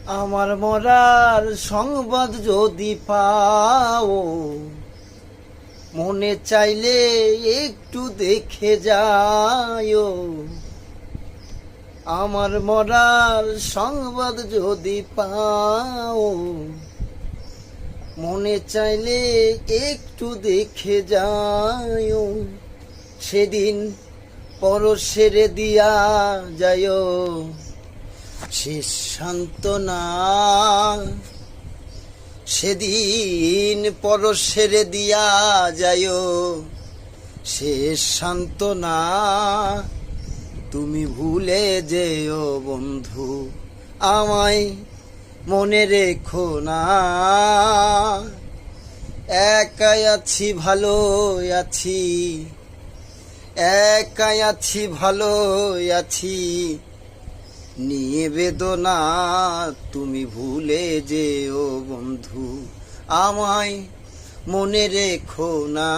আমার মরার সংবাদ যদি পাও, মনে চাইলে একটু দেখে যাও। আমার মরার সংবাদ যদি পাও, মনে চাইলে একটু দেখে যাও। সেদিন পরশের দিয়া যায় শেষ সান্ত্বনা। সেদিন পরশের দিয়া যায় শেষ সান্ত্বনা। তুমি ভুলে যেও বন্ধু, আমায় মনে রেখো না। একাই আছি ভালো আছি, একাই আছি ভালো আছি নিয়ে বেদনা। তুমি ভুলে যেও বন্ধু, আমায় মনে রেখো না।